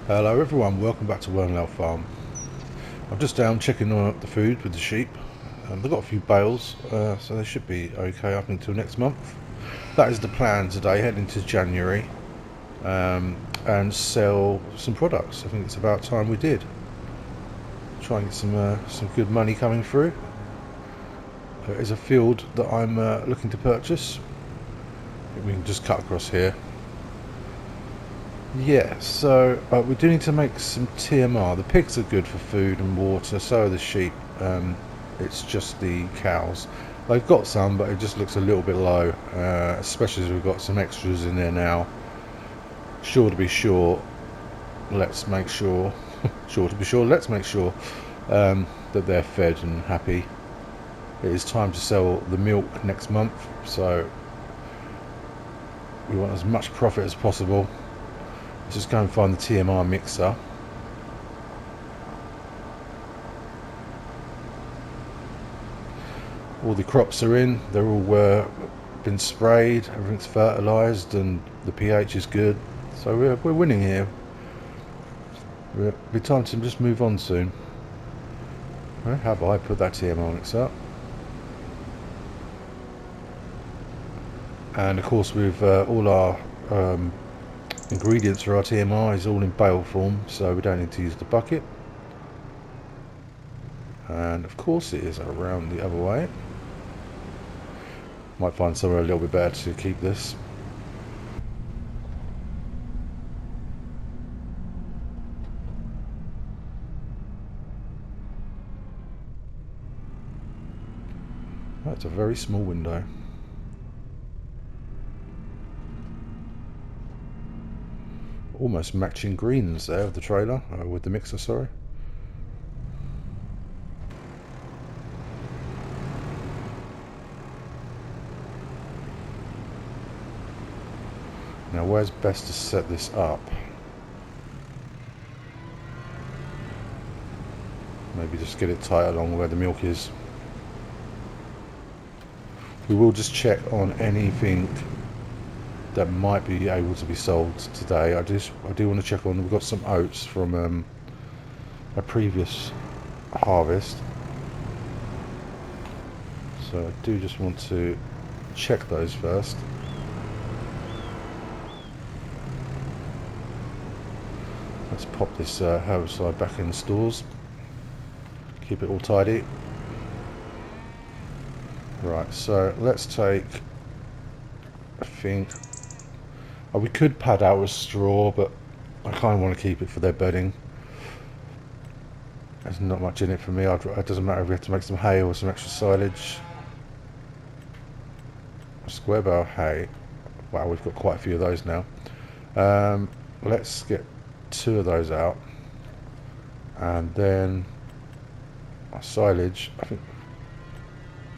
Hello everyone, welcome back to Wernolau Farm. I'm just down checking on the food with the sheep. They've got a few bales, so they should be okay up until next month. That is the plan today, heading into January, and sell some products. I think it's about time we did. Try and get some good money coming through. There is a field that I'm looking to purchase. We can just cut across here. Yeah, so we do need to make some TMR. The pigs are good for food and water, so are the sheep. It's just the cows. They've got some, but it just looks a little bit low, especially as we've got some extras in there now. Sure to be sure, let's make sure, let's make sure that they're fed and happy. It is time to sell the milk next month, so we want as much profit as possible. Let's just go and find the TMR mixer. All the crops are in, they're all been sprayed, everything's fertilised and the pH is good, so we're winning here. It'll be time to just move on soon. How have I put that TMR mixer up? And of course with all our ingredients for our TMR is all in bale form, so we don't need to use the bucket. And of course it is around the other way. Might find somewhere a little bit better to keep this. That's a very small window. Almost matching greens there with the trailer, with the mixer, sorry. Now where's best to set this up? Maybe just get it tight along where the milk is. We will just check on anything that might be able to be sold today. I do want to check on, we've got some oats from a previous harvest, so I do just want to check those first. Let's pop this herbicide back in the stores, keep it all tidy. Right, so let's take, I think, we could pad out with straw, but I kind of want to keep it for their bedding. There's not much in it for me. It doesn't matter if we have to make some hay or some extra silage. A square bale hay. Wow, we've got quite a few of those now. Let's get 2 of those out, and then our silage. I think.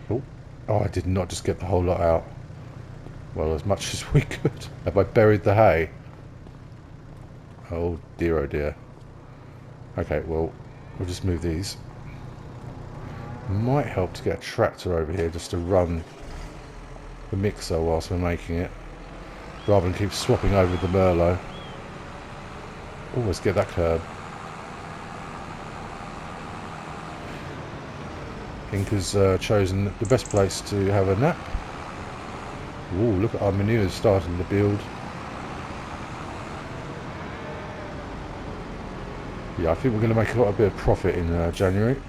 Oh, I did not just get the whole lot out. Well, as much as we could. Have I buried the hay? Oh dear, oh dear. Okay, well, we'll just move these. Might help to get a tractor over here just to run the mixer whilst we're making it, rather than keep swapping over the Merlot. Always get that curb. Inca's chosen the best place to have a nap. Ooh, look at our manure starting to build. Yeah, I think we're going to make quite a bit of profit in January.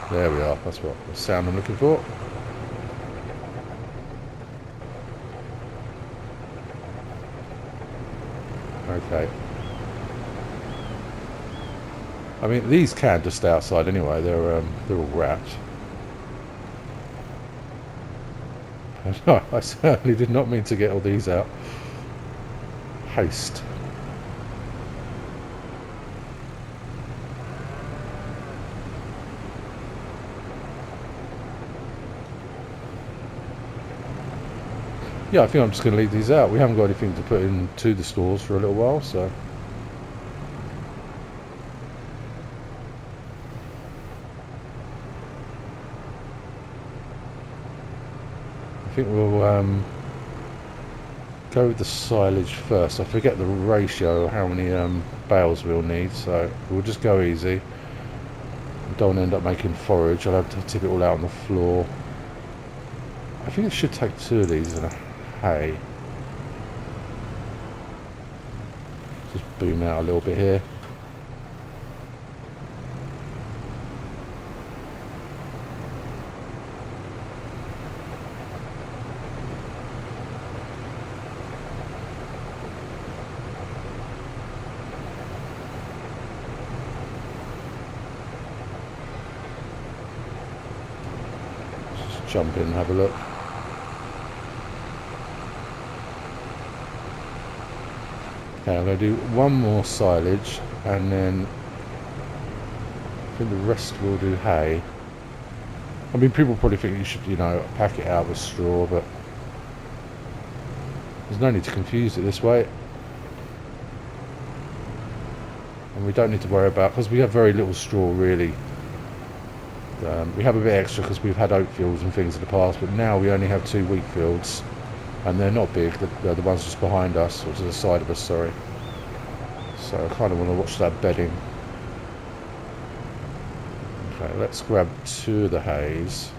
There we are, that's what the sound I'm looking for. Okay. I mean, these can just stay outside anyway. They're all wrapped. No, I certainly did not mean to get all these out. Haste. Yeah, I think I'm just going to leave these out. We haven't got anything to put into the stores for a little while, so. think we'll go with the silage first. I forget the ratio, how many bales we'll need, so we'll just go easy. Don't end up making forage. I'll have to tip it all out on the floor. I think it should take 2 of these and a hay. Just boom out a little bit here. Just jump in and have a look. Okay, I'm going to do one more silage, and then I think the rest will do hay. I mean, people probably think you should, you know, pack it out with straw, but there's no need to confuse it this way. And we don't need to worry about, because we have very little straw really. We have a bit extra because we've had oat fields and things in the past, but now we only have 2 wheat fields. And they're not big, they're the ones just behind us, or to the side of us, sorry. So I kind of want to watch that bedding. Okay, let's grab 2 of the hays.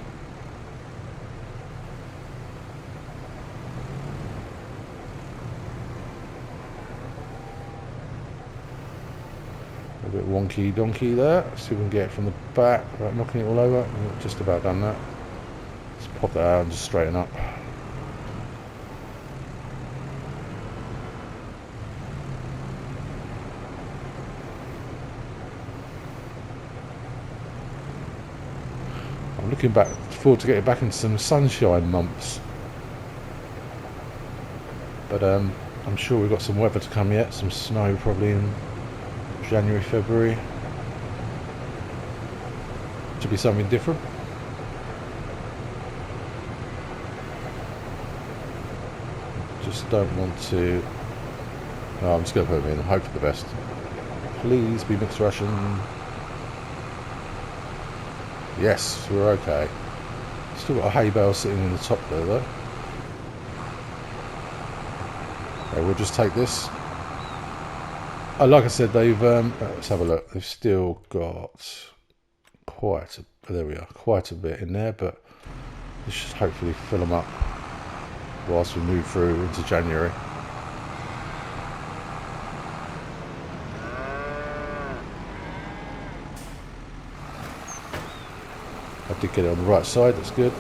A bit wonky donkey there. See if we can get it from the back without knocking it all over. We've just about done that. Let's pop that out and just straighten up. I'm looking forward to getting back into some sunshine months, but I'm sure we've got some weather to come yet, some snow probably in January, February. To be something different. Just don't want to. Oh, I'm just going to put them in and hope for the best. Please be mixed ration. Yes, we're okay. Still got a hay bale sitting in the top there though. Okay, we'll just take this. Oh, like I said, they've let's have a look. They've still got quite a bit in there, but this should hopefully fill them up whilst we move through into January. I did get it on the right side, that's good.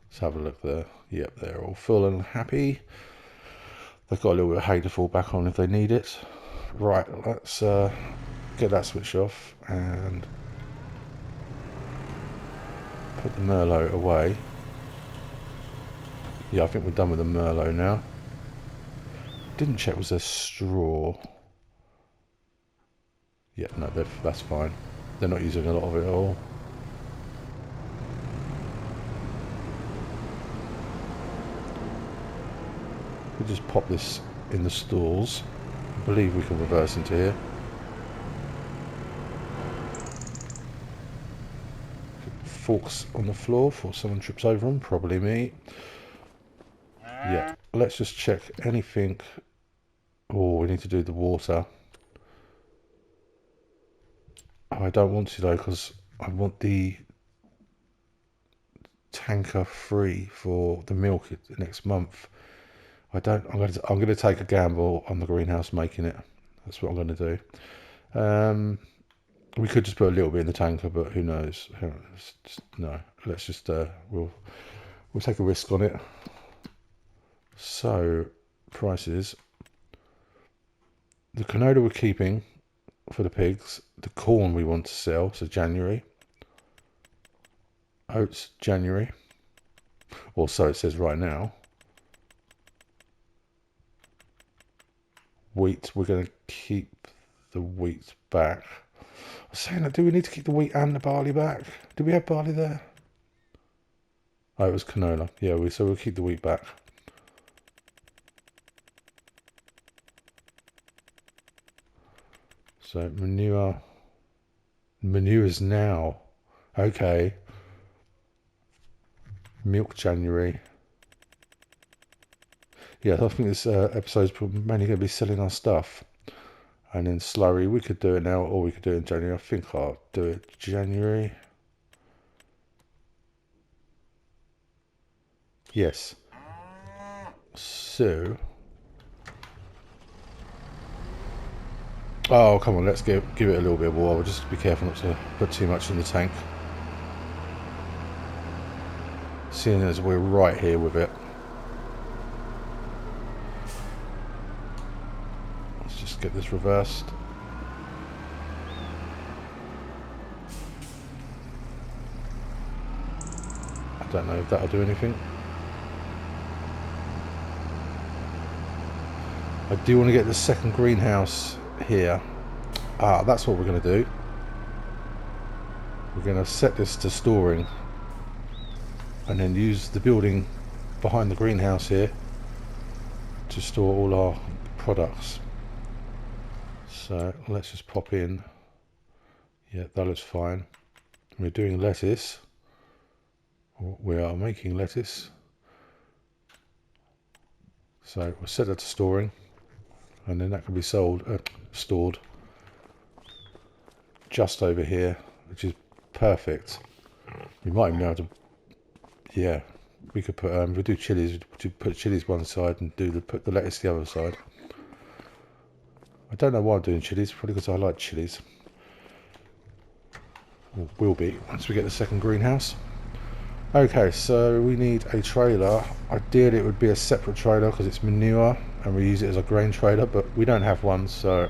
Let's have a look there. Yep, they're all full and happy. They've got a little bit of hay to fall back on if they need it. Right, let's get that switch off and put the Merlot away. Yeah, I think we're done with the Merlot now. Didn't check was there straw. Yeah, no, that's fine. They're not using a lot of it at all. We just pop this in the stalls. I believe we can reverse into here. Forks on the floor before someone trips over them, probably me. Yeah, let's just check anything. Oh, we need to do the water. Oh, I don't want to though, because I want the tanker free for the milk next month. I'm going to take a gamble on the greenhouse making it. That's what I'm going to do. We could just put a little bit in the tanker, but who knows? No, let's just we'll take a risk on it. So prices. The canola we're keeping for the pigs. The corn we want to sell, so January. Oats January, or so it says right now. Wheat, we're going to keep the wheat back. I was saying that, do we need to keep the wheat and the barley back? Do we have barley there? Oh, it was canola. Yeah, so we'll keep the wheat back. So manure, Manures now. Okay. Milk January. Yeah, I think this episode's mainly going to be selling our stuff. And then slurry, we could do it now or we could do it in January. I think I'll do it January. Yes. So. Oh, come on, let's give it a little bit of water. Just be careful not to put too much in the tank. Seeing as we're right here with it. Let's just get this reversed. I don't know if that'll do anything. I do want to get the second greenhouse here. That's what we're going to do. We're going to set this to storing and then use the building behind the greenhouse here to store all our products. So let's just pop in. Yeah, that looks fine. We're doing lettuce. We are making lettuce. So we'll set that to storing and then that can be stored just over here, which is perfect. We might even be able to, yeah, we could put, we do chilies, we put chilies one side and put the lettuce the other side. I don't know why I'm doing chilies, probably because I like chilies. Or will be once we get the second greenhouse. Okay, so we need a trailer. Ideally it would be a separate trailer because it's manure and we use it as a grain trailer, but we don't have one, so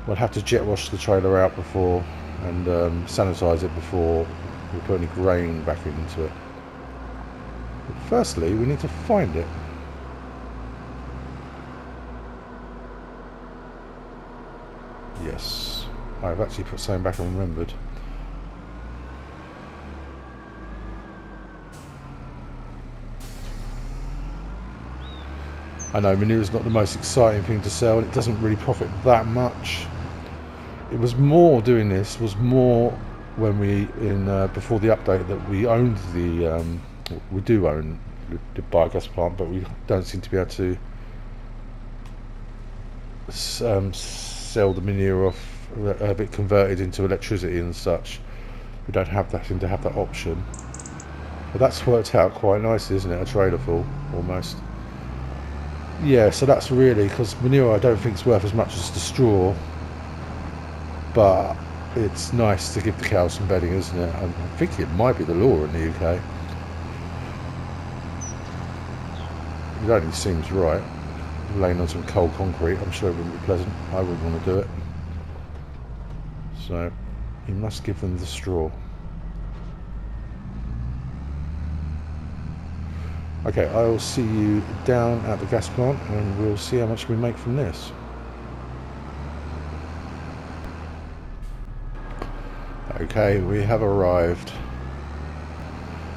we'll have to jet wash the trailer out before and sanitize it before we put any grain back into it. But firstly, we need to find it. Yes, I've actually put something back and remembered. I know manure is not the most exciting thing to sell, and it doesn't really profit that much. It was more doing this was more when we before the update that we owned the we do own the biogas plant, but we don't seem to be able to sell the manure off, have it converted into electricity and such. We don't have that, seem to have that option. But that's worked out quite nicely, isn't it? A trailer full almost. Yeah, so that's really, because manure I don't think is worth as much as the straw, but it's nice to give the cows some bedding, isn't it? I think it might be the law in the UK. It only seems right. Laying on some cold concrete, I'm sure it wouldn't be pleasant. I wouldn't want to do it. So you must give them the straw. Okay, I will see you down at the gas plant and we'll see how much we make from this. Okay, we have arrived.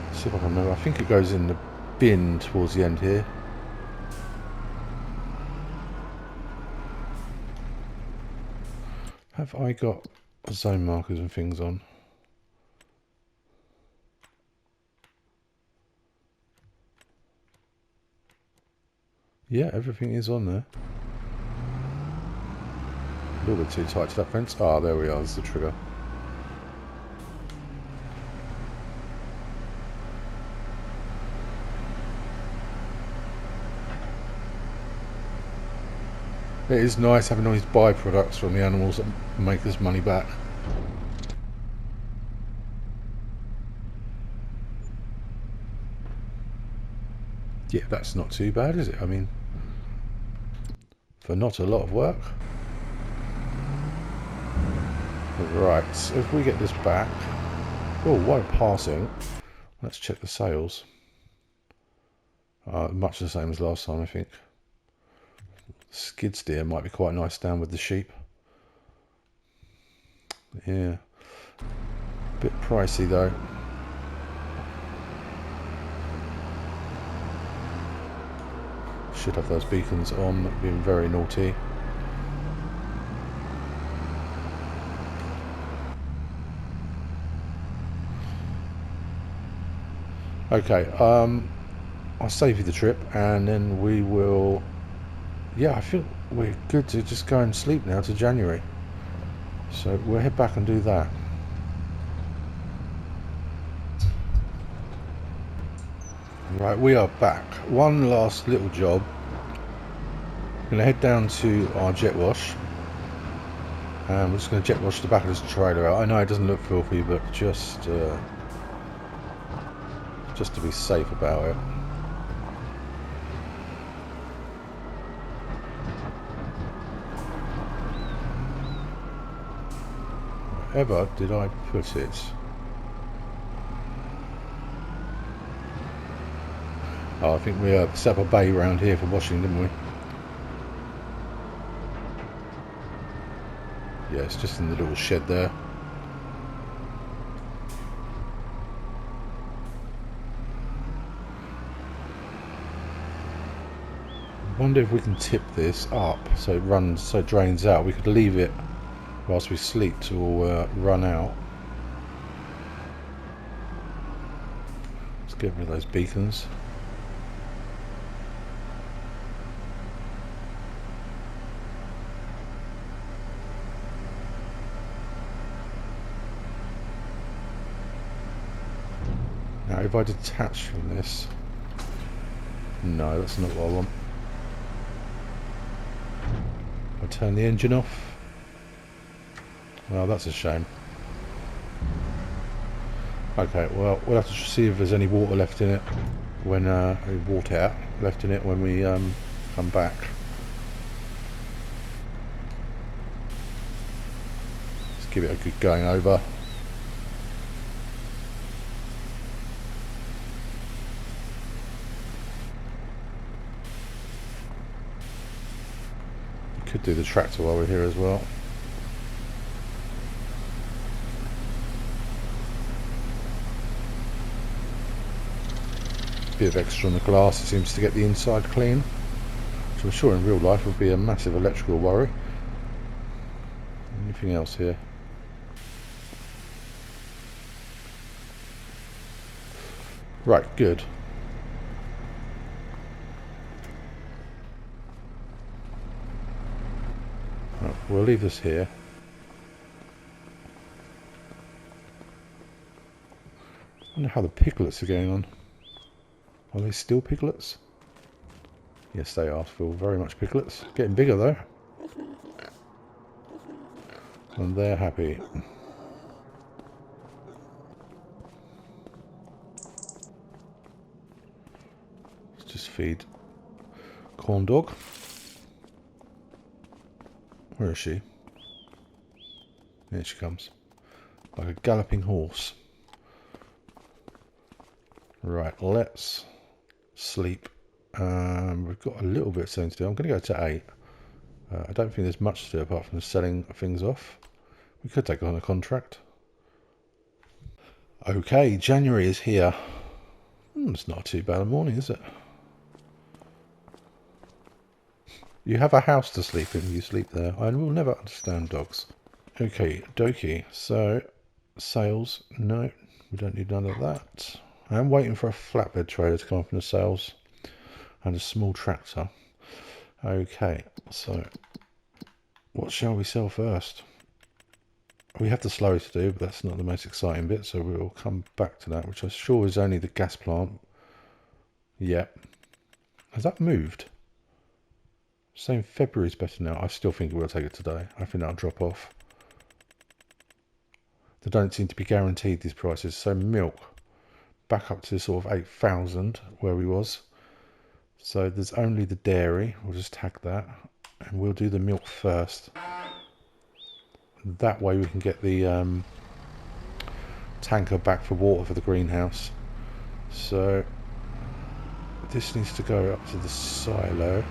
Let's see if I can remember. I think it goes in the bin towards the end here. Have I got zone markers and things on? Yeah, everything is on there. A little bit too tight to that fence. Ah, there we are, there's the trigger. It is nice having all these byproducts from the animals that make us money back. Yeah, that's not too bad, is it? I mean, for not a lot of work. Right, so if we get this back... Oh, while passing, let's check the sales. Much the same as last time, I think. Skid steer might be quite nice down with the sheep. Yeah. Bit pricey though. Should have those beacons on, being very naughty. Okay, I'll save you the trip, and then we will. Yeah, I think we're good to just go and sleep now to January. So we'll head back and do that. Right, we are back. One last little job. Gonna head down to our jet wash. And we're just gonna jet wash the back of this trailer out. I know it doesn't look filthy, but just to be safe about it. Wherever did I put it? Oh, I think we set up a bay around here for washing, didn't we? Yeah, it's just in the little shed there. I wonder if we can tip this up so it drains out. We could leave it whilst we sleep to run out. Let's get rid of those beacons. Now if I detach from this, no, that's not what I want. I turn the engine off. Well, that's a shame. Okay, well, we'll have to see if there's any water left in it when water left in it when we come back. Let's give it a good going over. We could do the tractor while we're here as well. Bit of extra on the glass, it seems to get the inside clean, which I'm sure in real life would be a massive electrical worry. Anything else here? Right, good. Right, we'll leave this here. I wonder how the piglets are going on. Are they still piglets? Yes, they are still very much piglets. Getting bigger though. And they're happy. Let's just feed corn dog. Where is she? Here she comes. Like a galloping horse. Right, let's sleep. We've got a little bit of something to do. I'm going to go to 8. I don't think there's much to do apart from selling things off. We could take on a contract. Okay, January is here. It's not too bad a morning, is it? You have a house to sleep in, you sleep there. I will never understand dogs. Okay, dokie. So, sales. No, we don't need none of that. I'm waiting for a flatbed trailer to come up in the sales. And a small tractor. Okay, so what shall we sell first? We have the slurry to do, but that's not the most exciting bit, so we'll come back to that, which I'm sure is only the gas plant. Yep. Has that moved? Saying February's better now. I still think we'll take it today. I think that'll drop off. They don't seem to be guaranteed, these prices. So milk, back up to sort of 8,000 where we was. So there's only the dairy. We'll just tag that. And we'll do the milk first. That way we can get the tanker back for water for the greenhouse. So this needs to go up to the silo.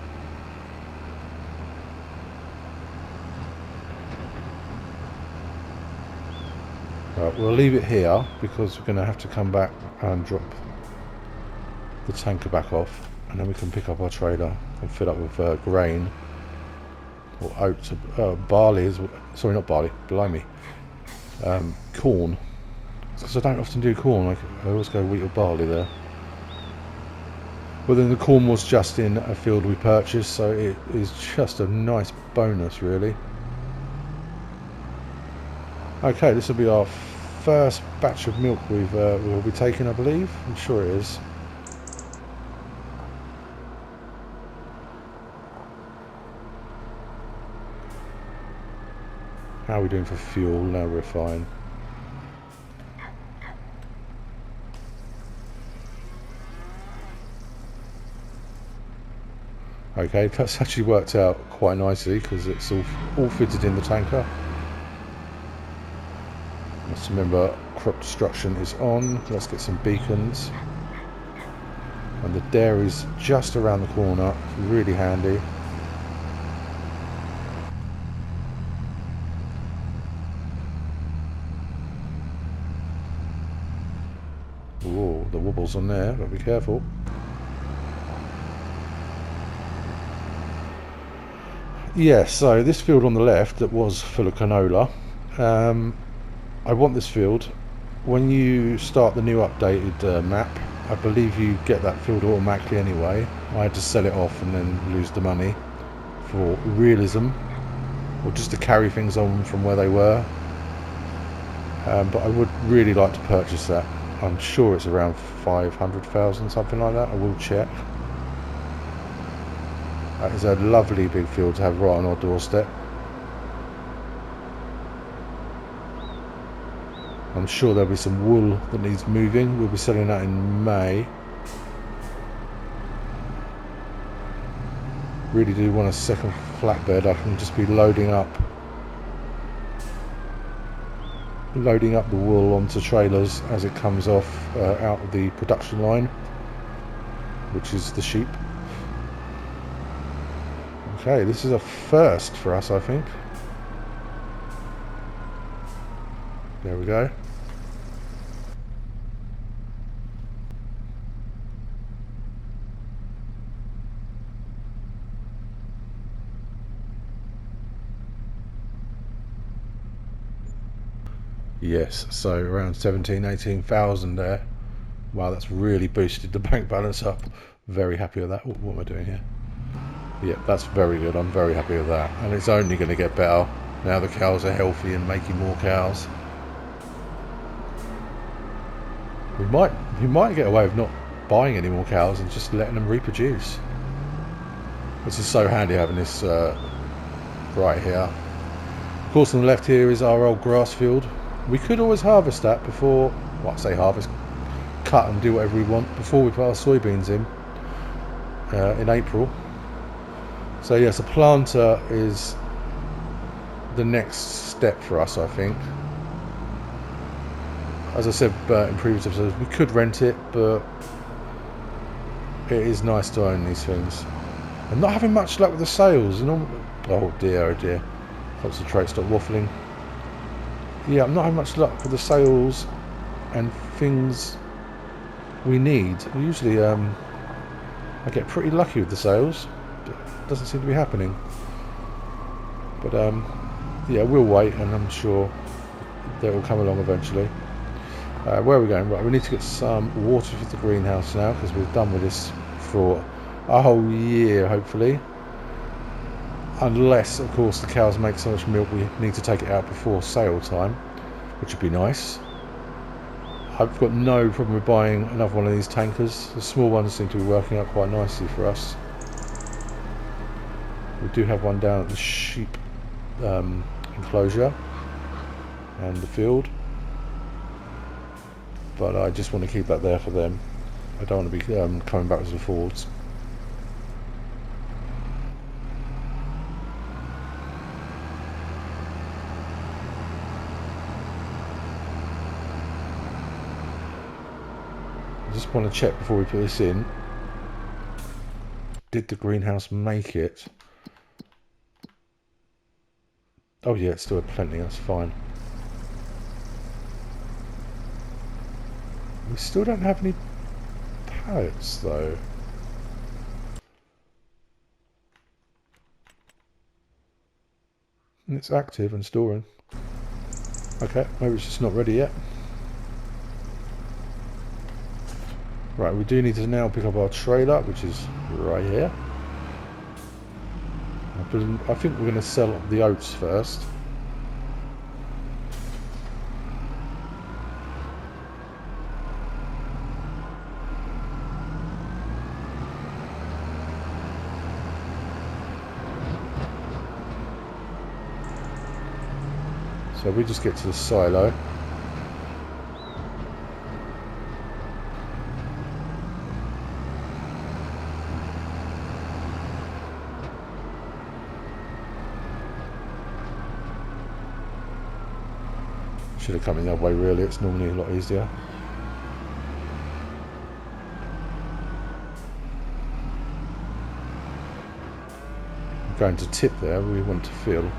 Right, we'll leave it here because we're going to have to come back and drop the tanker back off. And then we can pick up our trailer and fill up with grain or oats, barley. Sorry, not barley. Blimey, corn. Because I don't often do corn. I always go wheat or barley there. Well, then the corn was just in a field we purchased, so it is just a nice bonus, really. Okay, this will be our first batch of milk we'll be taking, I believe. I'm sure it is. How are we doing for fuel? No, we're fine. Okay, that's actually worked out quite nicely because it's all fitted in the tanker. Let's remember crop destruction is on. Let's get some beacons. And the dairy's just around the corner. It's really handy. Ooh, the wobble's on there, but be careful. Yeah, so this field on the left that was full of canola, I want this field. When you start the new updated map, I believe you get that field automatically anyway. I had to sell it off and then lose the money for realism, or just to carry things on from where they were. But I would really like to purchase that. I'm sure it's around 500,000, something like that. I will check. That is a lovely big field to have right on our doorstep. I'm sure there'll be some wool that needs moving. We'll be selling that in May. Really do want a second flatbed. I can just be loading up the wool onto trailers as it comes off out of the production line, which is the sheep. Okay, this is a first for us, I think. There we go. Yes, so around 18,000 there. Wow, that's really boosted the bank balance up. Very happy with that. What am I doing here? Yeah, that's very good. I'm very happy with that. And it's only going to get better now the cows are healthy and making more cows. We might get away with not buying any more cows and just letting them reproduce. This is so handy having this right here. Of course, on the left here is our old grass field. We could always harvest that before, well, I say harvest, cut and do whatever we want before we put our soybeans in April. So yes, a planter is the next step for us, I think. As I said in previous episodes, we could rent it, but it is nice to own these things. I'm not having much luck with the sales. Oh dear, oh dear. Concentrate, stop waffling. Yeah, I'm not having much luck with the sales and things we need. Usually I get pretty lucky with the sales, but it doesn't seem to be happening. But yeah, we'll wait, and I'm sure that will come along eventually. Where are we going? Right, we need to get some water for the greenhouse now, because we've done with this for a whole year, hopefully. Unless, of course, the cows make so much milk we need to take it out before sale time, which would be nice. I've got no problem with buying another one of these tankers. The small ones seem to be working out quite nicely for us. We do have one down at the sheep enclosure and the field, but I just want to keep that there for them. I don't want to be coming backwards and forwards. I just want to check before we put this in. Did the greenhouse make it? Oh yeah, it's still plenty, that's fine. We still don't have any pallets though. And it's active and storing. Okay, maybe it's just not ready yet. Right, we do need to now pick up our trailer, which is right here. I think we're going to sell the oats first. So we just get to the silo. Should have come in the other way really, it's normally a lot easier. I'm going to tip there, we want to fill.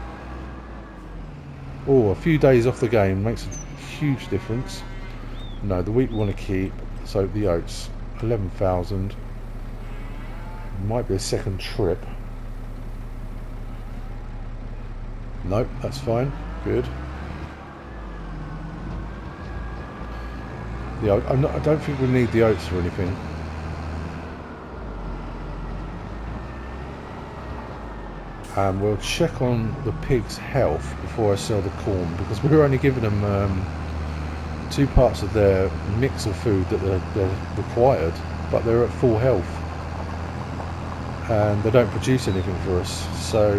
Oh, a few days off the game makes a huge difference. No, the wheat we want to keep, so the oats, 11,000. Might be a second trip. Nope, that's fine, good. Yeah, I don't think we need the oats or anything. We'll check on the pig's health before I sell the corn, because we're only giving them 2 parts of their mix of food that they're required, but they're at full health and they don't produce anything for us, so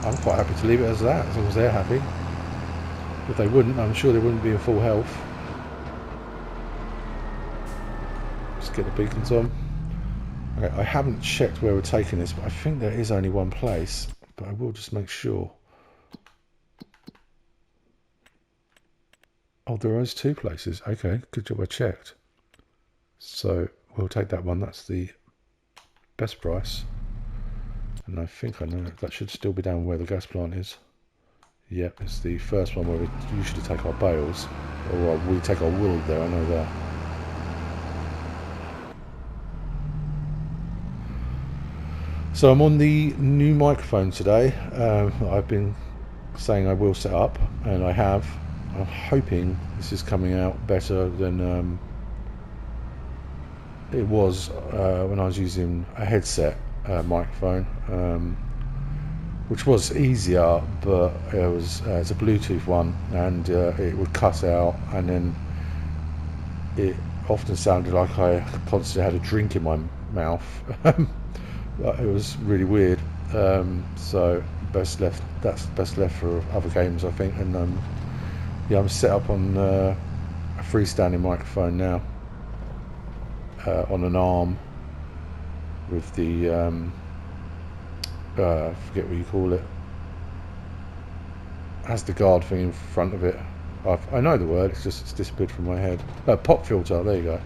I'm quite happy to leave it as that, as long as they're happy. If they wouldn't, I'm sure they wouldn't be in full health. Just get the beacons on. Okay, I haven't checked where we're taking this, but I think there is only one place, but I will just make sure. Oh, there is 2 places. Okay, good job I checked. So we'll take that one. That's the best price. And I think I know that should still be down where the gas plant is. Yep, it's the first one where we usually take our bales. Or we take our wool there, I know that. So I'm on the new microphone today. I've been saying I will set up, and I have. I'm hoping this is coming out better than it was when I was using a headset microphone, which was easier, but it's a Bluetooth one, and it would cut out, and then it often sounded like I constantly had a drink in my mouth. It was really weird, so that's best left for other games, I think. And yeah, I'm set up on a freestanding microphone now, on an arm with the I forget what you call it. It has the guard thing in front of it. I know the word, it's disappeared from my head. Pop filter, there you go.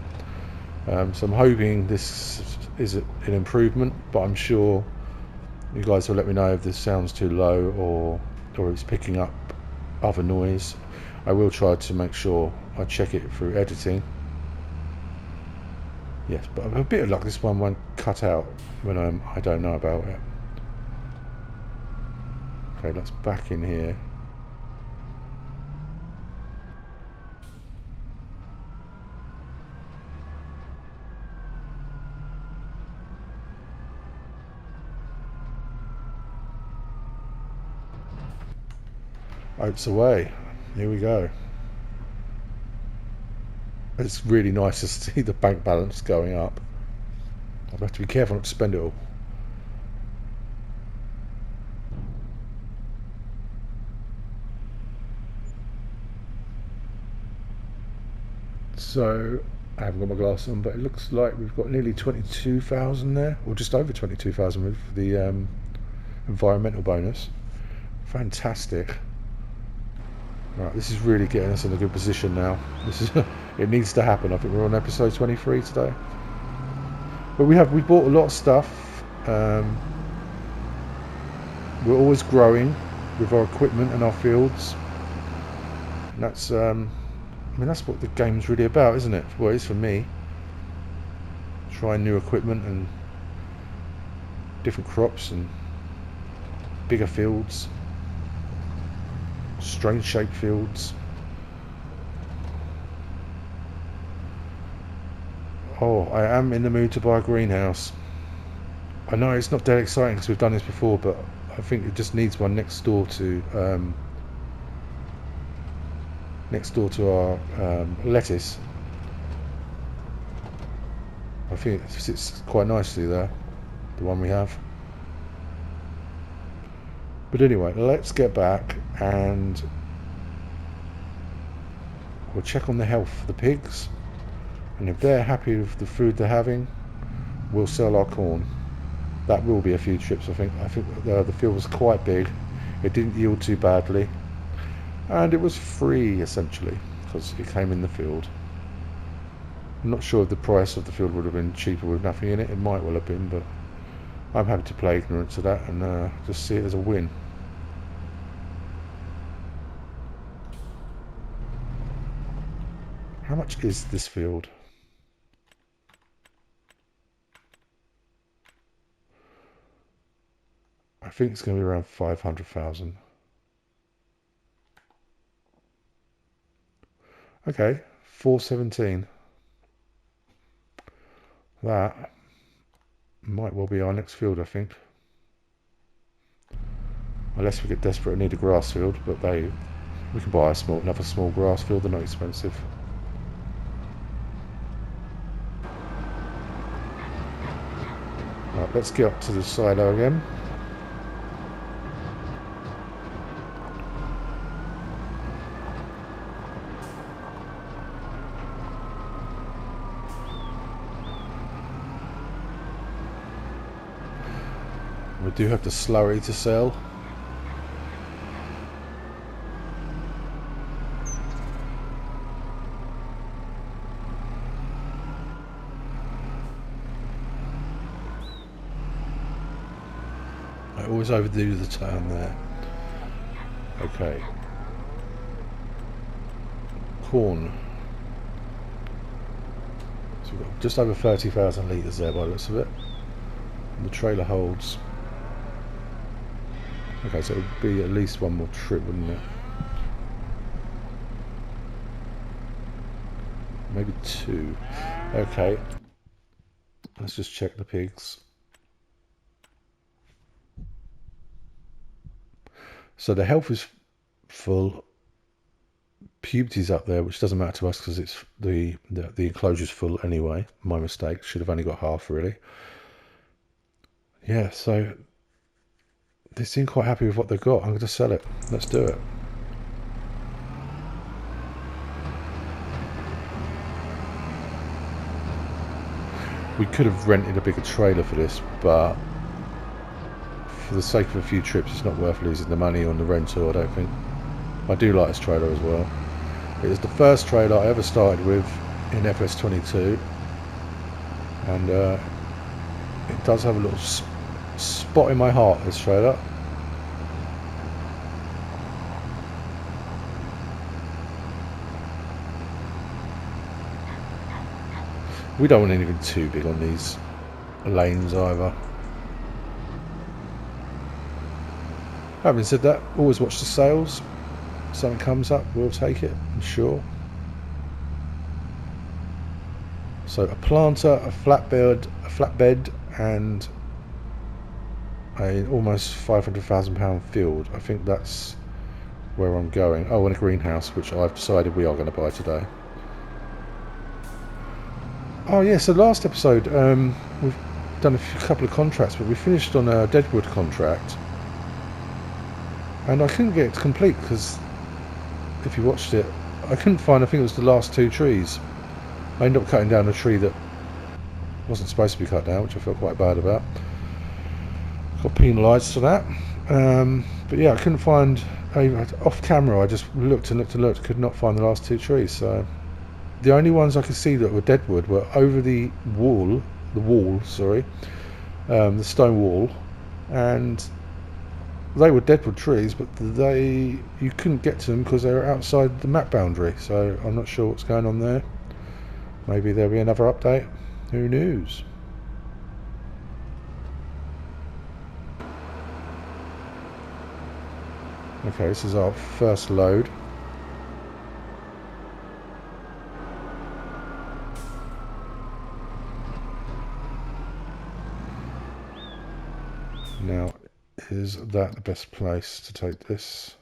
So I'm hoping this is an improvement, but I'm sure you guys will let me know if this sounds too low or it's picking up other noise. I will try to make sure I check it through editing. Yes, but with a bit of luck this one won't cut out when I don't know about it. Okay, let's back in here. Oats away. Here we go. It's really nice to see the bank balance going up. I'll have to be careful not to spend it all. So I haven't got my glass on, but it looks like we've got nearly 22,000 there, or just over 22,000 with the environmental bonus. Fantastic. Right, this is really getting us in a good position now. It needs to happen. I think we're on episode 23 today. But we bought a lot of stuff. We're always growing with our equipment and our fields. And that's that's what the game's really about, isn't it? Well, it is for me. Trying new equipment and different crops and bigger fields. Strange shaped fields. Oh, I am in the mood to buy a greenhouse. I know it's not that exciting because we've done this before, but I think it just needs one next door to our lettuce. I think it sits quite nicely there, the one we have. But anyway, let's get back and we'll check on the health of the pigs, and if they're happy with the food they're having, we'll sell our corn. That will be a few trips, I think. The field was quite big. It didn't yield too badly, and it was free essentially because it came in the field. I'm not sure if the price of the field would have been cheaper with nothing in it. It might well have been, but I'm happy to play ignorant to that and just see it as a win. How much is this field? I think it's going to be around 500,000. Okay, 417. That might well be our next field, I think. Unless we get desperate and need a grass field, but we can buy another small grass field. They're not expensive. Right, let's get up to the silo again. We do have the slurry to sell. I always overdo the turn there. Okay. Corn. So we've got just over 30,000 litres there by the looks of it. And the trailer holds. Okay, so it would be at least one more trip, wouldn't it? Maybe two. Okay. Let's just check the pigs. So the health is full. Puberty's up there, which doesn't matter to us because it's the enclosure's full anyway. My mistake. Should have only got half really. Yeah, so they seem quite happy with what they've got. I'm going to sell it. Let's do it. We could have rented a bigger trailer for this, but for the sake of a few trips, it's not worth losing the money on the rental, I don't think. I do like this trailer as well. It is the first trailer I ever started with in EP23, and it does have a little spot in my heart, this trailer. We don't want anything too big on these lanes either. Having said that, always watch the sales. If something comes up, we'll take it, I'm sure. So a planter, a flatbed, and a almost £500,000 field. I think that's where I'm going. Oh, and a greenhouse, which I've decided we are going to buy today. Oh yeah, so last episode we've done a couple of contracts, but we finished on a deadwood contract, and I couldn't get it to complete because if you watched it, I couldn't find, I think it was the last two trees. I ended up cutting down a tree that wasn't supposed to be cut down, which I felt quite bad about. Got penalised for that. But yeah, I couldn't find, off camera I just looked and looked and looked, could not find the last two trees. So the only ones I could see that were deadwood were over the stone wall, and they were deadwood trees, but you couldn't get to them because they were outside the map boundary. So I'm not sure what's going on there. Maybe there'll be another update. Who knows? Okay, this is our first load. Is that the best place to take this?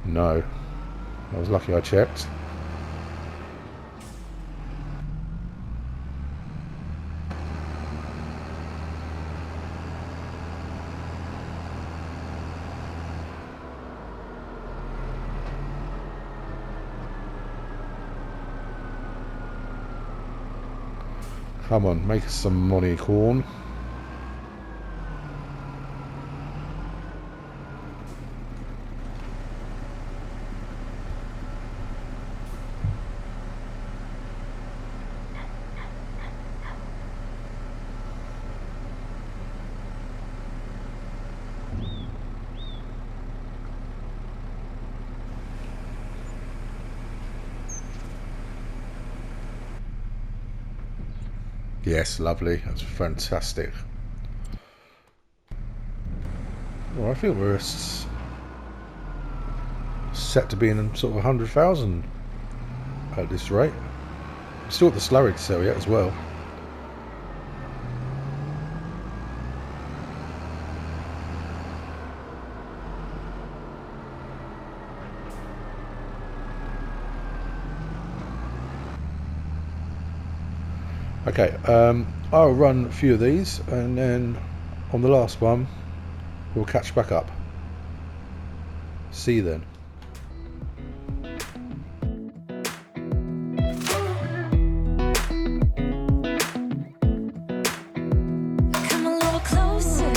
No. I was lucky I checked. Come on, make us some money, corn. Yes, lovely. That's fantastic. Well, I think we're set to be in sort of 100,000 at this rate. Still got the slurry to sell yet as well. Okay, I'll run a few of these, and then on the last one we'll catch back up. See you then. Come a little closer,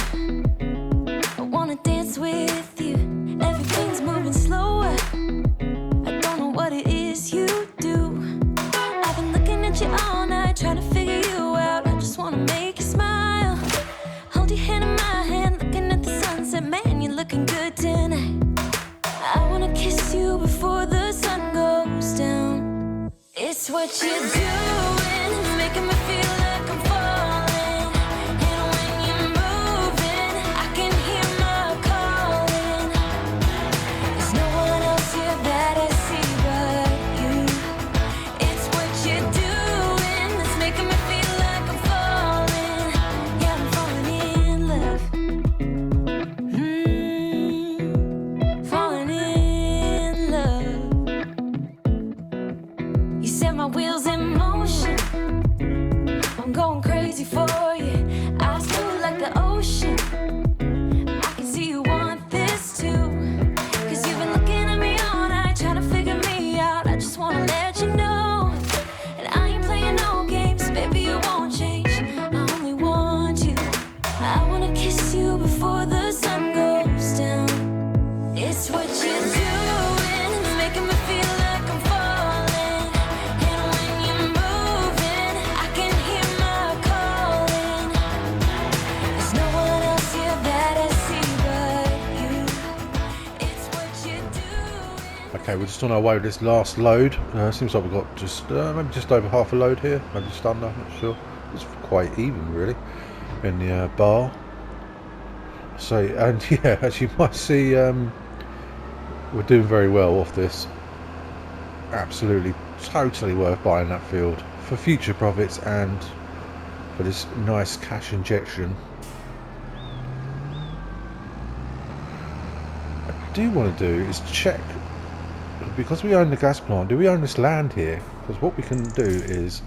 I wanna dance with you. Everything's moving slower, I don't know what it is you do. I've been looking at you all night, trying to figure you out. I just wanna make you smile. Hold your hand in my hand, looking at the sunset. Man, you're looking good tonight. I wanna kiss you before the sun goes down. It's what you're doing, making me feel like I'm falling. And when you're moving, I can hear my calling. There's no one else here that I see but you. It's what you're doing that's making me feel like I'm falling. Yeah, I'm falling in love. Falling in love. You set my wheels in motion. I'm going crazy for you. Eyes blue like the ocean. I can see you want this too. Cause you've been looking at me all night, trying to figure me out. I just wanna let you know. And I ain't playing no games, baby, you won't change. I only want you. I wanna kiss you before the sun goes down. It's what you're doing, making me feel like I'm falling. And when you're moving, I can hear my calling. There's no one else here that I see but you. It's what you're doing. Okay, we're just on our way with this last load. Seems like we've got just maybe just over half a load here, maybe just under, I'm not sure. It's quite even really in the bar. So, and yeah, as you might see, we're doing very well off this. Absolutely, totally worth buying that field for future profits and for this nice cash injection. What I do want to do is check, because we own the gas plant, do we own this land here? Because what we can do is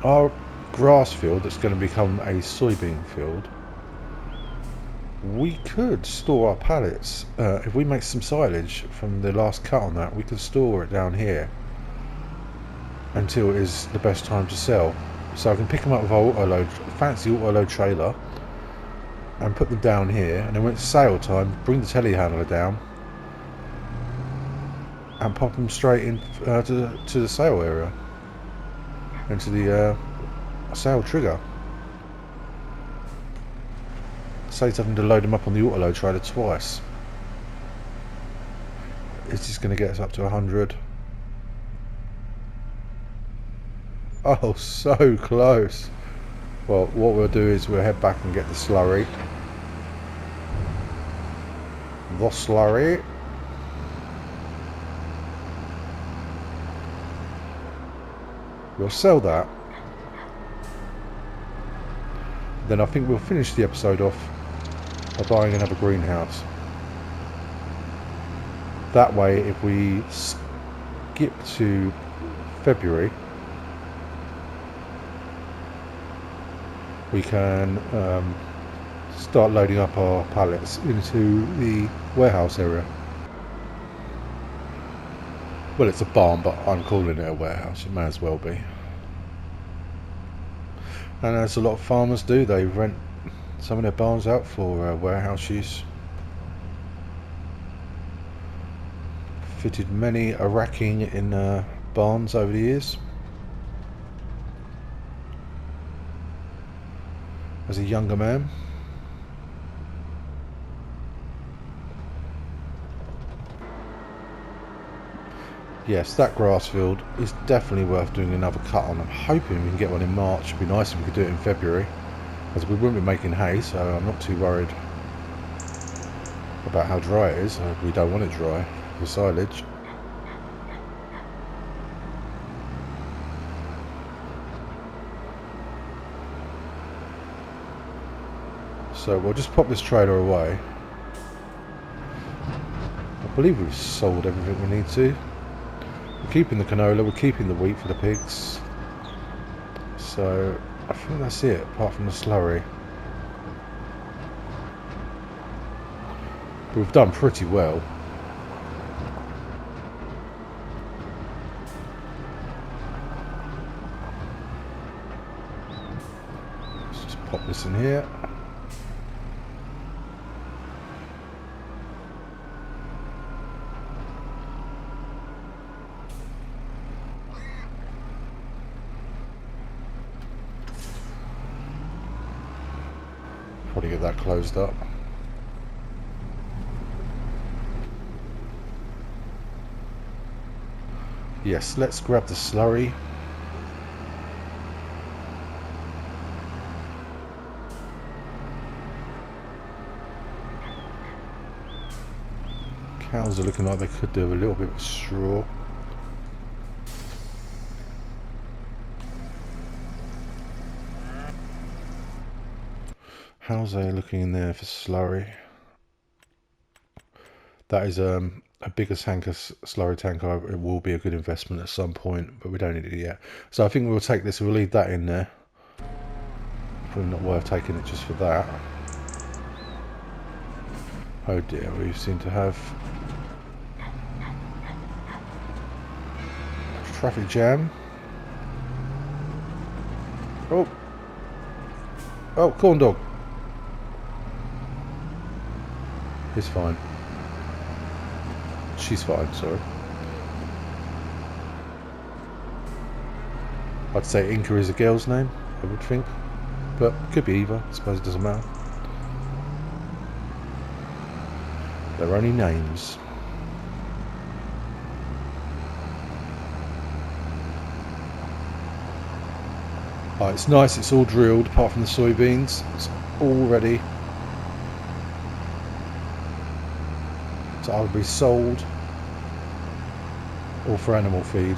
our grass field that's going to become a soybean field, we could store our pallets. If we make some silage from the last cut on that, we could store it down here until it is the best time to sell. So I can pick them up with our auto-load, fancy auto-load trailer, and put them down here, and then when it's sale time, bring the telehandler down and pop them straight in to the sale area, into the sale trigger. Saves having to load them up on the auto-load trailer twice. It's just going to get us up to 100. Oh, so close. Well, what we'll do is we'll head back and get the slurry. the slurry. We'll sell that. Then I think we'll finish the episode off by buying another greenhouse. That way, if we skip to February, we can start loading up our pallets into the warehouse area. Well, it's a barn, but I'm calling it a warehouse. It may as well be. And as a lot of farmers do, they rent some of their barns out for warehouse use. Fitted many a racking in barns over the years. As a younger man. Yes, that grass field is definitely worth doing another cut on. I'm hoping we can get one in March. It'd be nice if we could do it in February, as we wouldn't be making hay, so I'm not too worried about how dry it is. We don't want it dry for silage. So we'll just pop this trailer away. I believe we've sold everything we need to. We're keeping the canola, we're keeping the wheat for the pigs. So I think that's it, apart from the slurry. But we've done pretty well. Let's just pop this in here. Probably get that closed up. Yes, let's grab the slurry. Cows are looking like they could do a little bit of straw. How's they looking in there for slurry? That is a bigger tanker, slurry tanker. It will be a good investment at some point, but we don't need it yet. So I think we'll take this, we'll leave that in there. Probably not worth taking it just for that. Oh dear, we seem to have a traffic jam. Oh, corn dog. He's fine. She's fine, sorry. I'd say Inca is a girl's name, I would think. But could be either, I suppose it doesn't matter. They're only names. Oh, it's nice, it's all drilled apart from the soybeans. It's all ready to either be sold or for animal feed.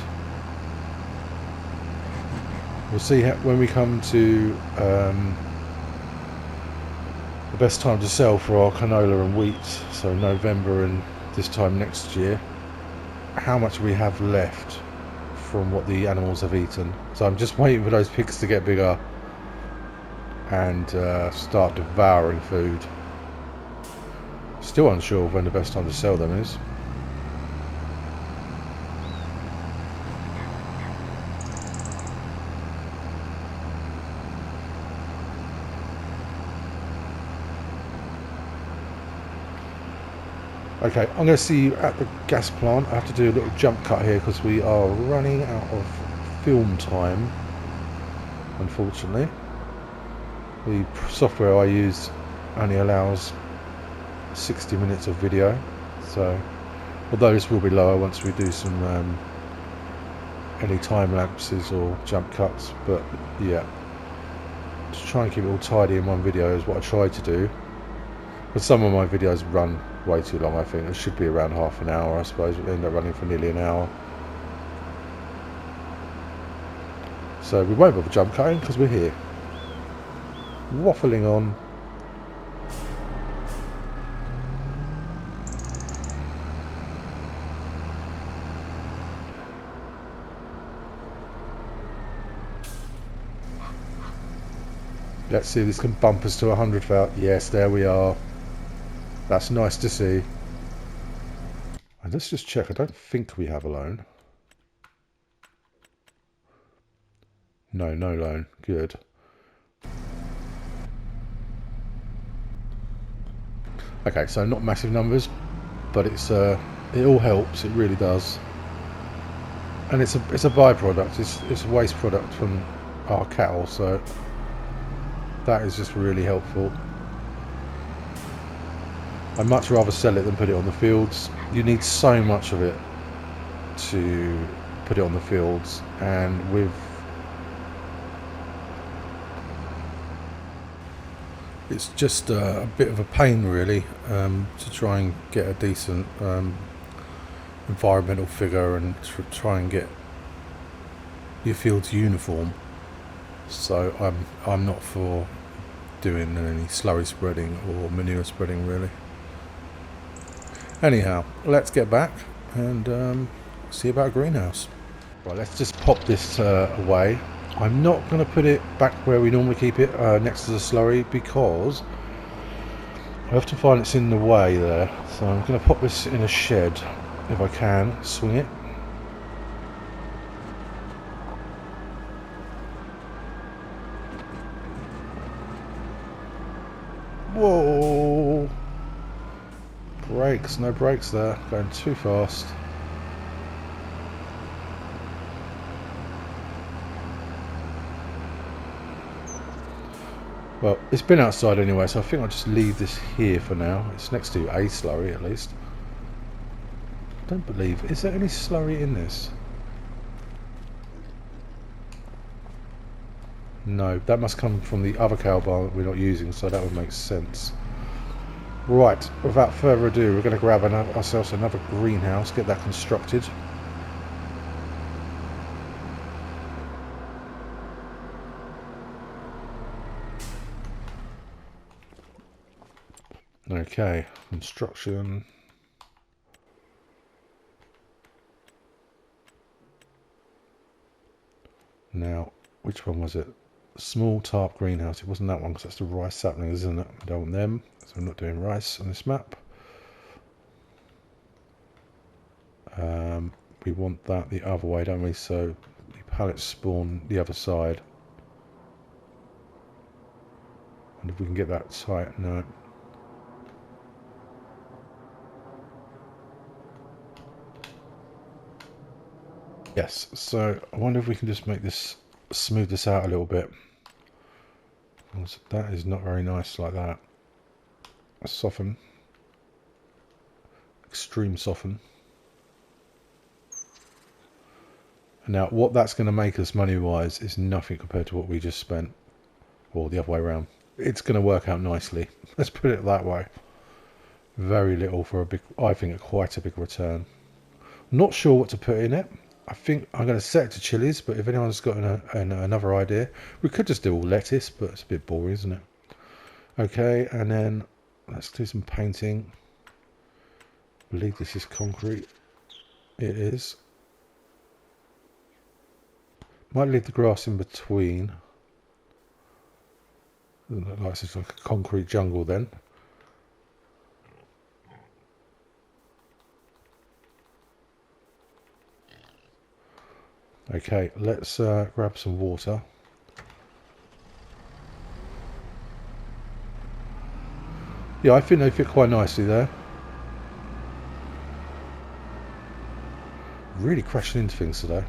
We'll see how, when we come to the best time to sell for our canola and wheat, so November and this time next year, how much we have left from what the animals have eaten. So I'm just waiting for those pigs to get bigger and start devouring food. Still unsure of when the best time to sell them is. Okay, I'm going to see you at the gas plant. I have to do a little jump cut here because we are running out of film time, unfortunately. The software I use only allows 60 minutes of video, so although this will be lower once we do some any time lapses or jump cuts, but yeah, to try and keep it all tidy in one video is what I tried to do. But some of my videos run way too long. I think it should be around half an hour. I suppose we end up running for nearly an hour. So we won't bother jump cutting because we're here, waffling on. Let's see if this can bump us to 100,000. Yes, there we are. That's nice to see. And let's just check. I don't think we have a loan. No, no loan. Good. Okay, so not massive numbers, but it's it all helps. It really does. And it's a byproduct. It's a waste product from our cattle, so that is just really helpful. I'd much rather sell it than put it on the fields. You need so much of it to put it on the fields, and with it's just a bit of a pain really to try and get a decent environmental figure and to try and get your fields uniform. So I'm not for doing any slurry spreading or manure spreading really. Anyhow, let's get back and see about a greenhouse. Right, let's just pop this away. I'm not going to put it back where we normally keep it, next to the slurry, because I often find it's in the way there. So I'm going to pop this in a shed if I can, swing it. Whoa! Brakes, no brakes there, going too fast. Well, it's been outside anyway, so I think I'll just leave this here for now. It's next to a slurry at least. I don't believe, is there any slurry in this? No, that must come from the other cow barn that we're not using, so that would make sense. Right, without further ado, we're going to grab ourselves another greenhouse, get that constructed. Okay, construction. Now, which one was it? Small tarp greenhouse. It wasn't that one because that's the rice saplings, isn't it? I don't want them, so I'm not doing rice on this map. We want that the other way, don't we? So the pallets spawn the other side. And if we can get that tight, no. Yes, so I wonder if we can just make this, smooth this out a little bit. That is not very nice like that. Soften. Extreme soften. Now what that's going to make us money wise is nothing compared to what we just spent. Or the other way around. It's going to work out nicely. Let's put it that way. Very little for a big, I think quite a big return. Not sure what to put in it. I think I'm going to set it to chilies, but if anyone's got another idea, we could just do all lettuce, but it's a bit boring, isn't it? Okay, and then let's do some painting. I believe this is concrete. It is. Might leave the grass in between. Doesn't look like it's like a concrete jungle then. Okay, let's grab some water. Yeah, I think they fit quite nicely there. Really crashing into things today.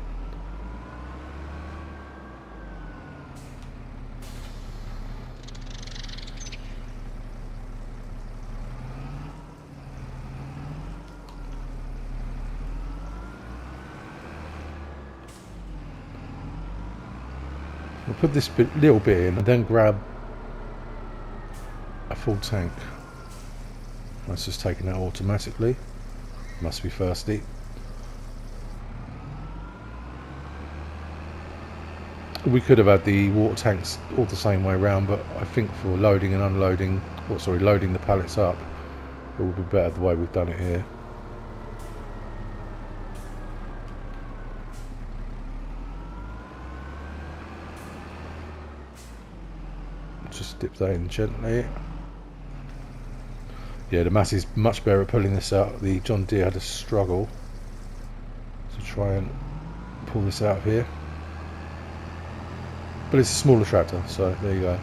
We'll put this little bit in and then grab a full tank. That's just taking out automatically. Must be thirsty. We could have had the water tanks all the same way around, but I think for loading and unloading, or sorry, loading the pallets up, it would be better the way we've done it here. Just dip that in gently. Yeah, the Massey's much better at pulling this out. The John Deere had a struggle to try and pull this out of here. But it's a smaller tractor, so there you go.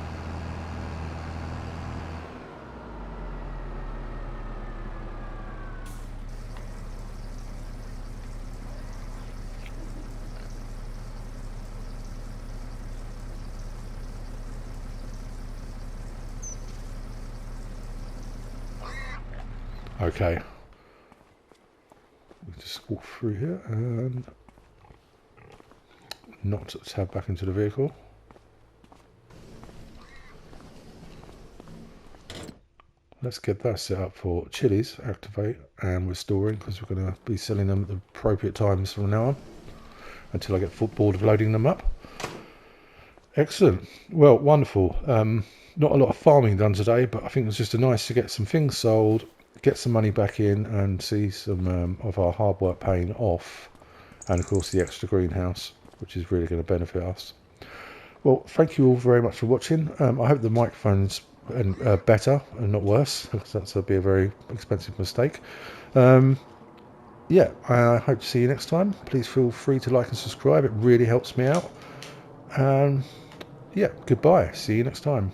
Okay. We just walk through here and knock the tab back into the vehicle. Let's get that set up for chilies, activate, and we're storing because we're going to be selling them at the appropriate times from now on until I get bored of loading them up. Excellent. Well, wonderful. Not a lot of farming done today, but I think it was just nice to get some things sold, get some money back in, and see some of our hard work paying off, and of course the extra greenhouse, which is really going to benefit us. Well, thank you all very much for watching. I hope the microphone's better and not worse, because that's would be a very expensive mistake. Yeah, I hope to see you next time. Please feel free to like and subscribe. It really helps me out. Yeah, goodbye. See you next time.